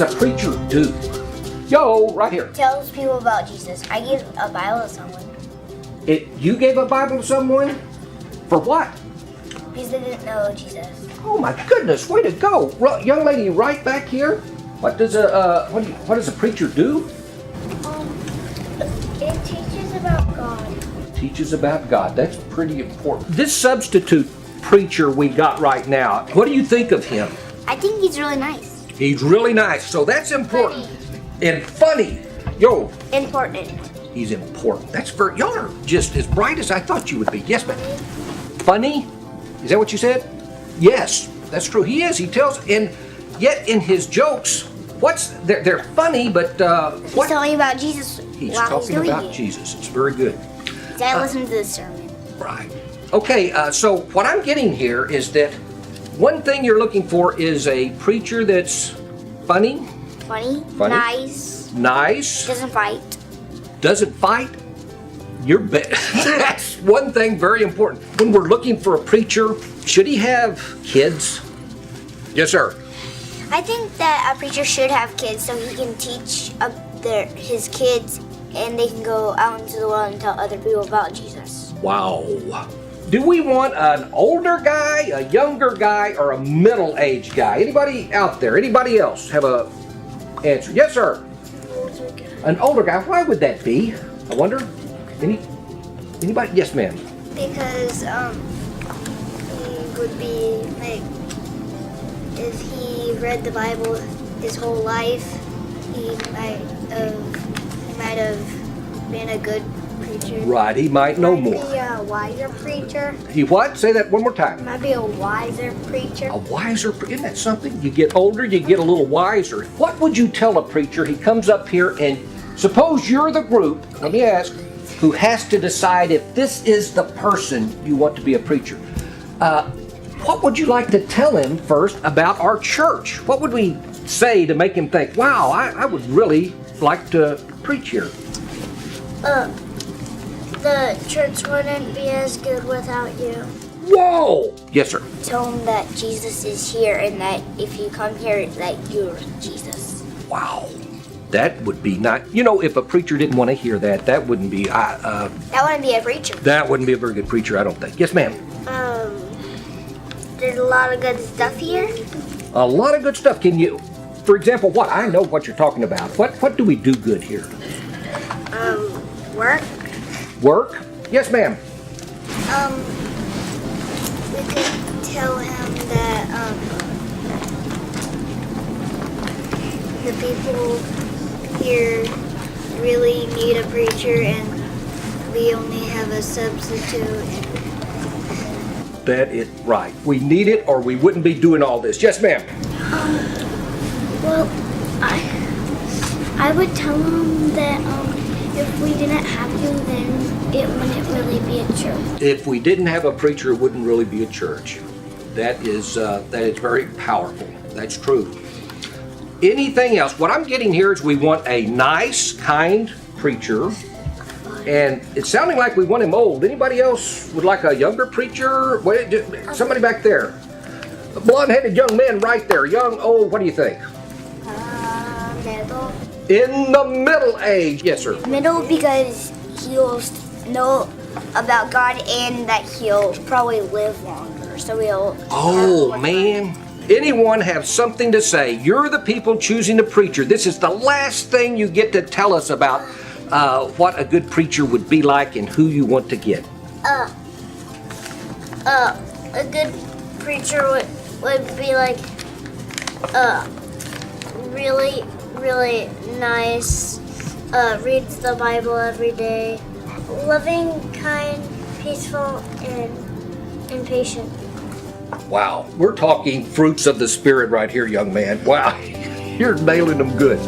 a preacher do? Yo, right here. Tells people about Jesus. I gave a Bible to someone You gave a Bible to someone? For what? because they didn't know Jesus. Oh my goodness, way to go. Young lady right back here. What does a preacher do? It teaches about God. Teaches about God. That's pretty important. This substitute preacher we got right now, what do you think of him? I think he's really nice. He's really nice, so that's important. And funny. Yo, Important. he's important. That's for y'all are just as bright as I thought you would be. Yes, ma'am. Funny? Is that what you said? Yes, that's true. He is. He tells, and yet in his jokes, they're funny, but He's telling about Jesus. He's while talking doing about it. Jesus. It's very good. Dad listened to the sermon. Right. Okay, so what I'm getting here is that one thing you're looking for is a preacher that's funny, Funny. Nice, Doesn't fight. doesn't fight. That's one thing very important. When we're looking for a preacher, should he have kids? Yes, sir. I think that a preacher should have kids so he can teach his kids and they can go out into the world and tell other people about Jesus. Wow. Do we want an older guy, a younger guy, or a middle-aged guy? Anybody out there? Anybody else have a answer? Yes, sir. An older guy. Why would that be? I wonder. Anybody? Yes, ma'am. Because he would be like, if he read the Bible his whole life, he might have been a good preacher. Right. He might know more. Might be a wiser preacher. He what? Say that one more time. Might be a wiser preacher. A wiser. Isn't that something? You get older, you get a little wiser. What would you tell a preacher? He comes up here and suppose you're the group. Let me ask. Who has to decide if this is the person you want to be a preacher. What would you like to tell him first about our church? What would we say to make him think, wow, I would really like to preach here? The church wouldn't be as good without you. Whoa! Yes, sir. Tell him that Jesus is here and that if you come here, that you're Jesus. Wow. That would be not, if a preacher didn't want to hear that, that wouldn't be, That wouldn't be a preacher. that wouldn't be a very good preacher, I don't think. Yes, ma'am. There's a lot of good stuff here. A lot of good stuff. Can you, for example, what? I know what you're talking about. What do we do good here? Work. Work? Yes, ma'am. We could tell him that, the people here really need a preacher and we only have a substitute. That is right. We need it or we wouldn't be doing all this. Yes, ma'am. Well, I would tell him that if we didn't have you, then it wouldn't really be a church. If we didn't have a preacher, it wouldn't really be a church. That is very powerful. That's true. Anything else? What I'm getting here is we want a nice, kind preacher. And it's sounding like we want him old. Anybody else would like a younger preacher? Somebody back there. A blonde-headed young man right there. Young, old, what do you think? Middle. In the middle age. Yes, sir. Middle because he'll know about God and that he'll probably live longer. So he'll... Oh, man. Anyone have something to say? You're the people choosing a preacher. This is the last thing you get to tell us about what a good preacher would be like and who you want to get. A good preacher would be like, really, really nice, reads the Bible every day, loving, kind, peaceful, and patient. Wow, we're talking fruits of the Spirit right here, young man. Wow, you're nailing them good.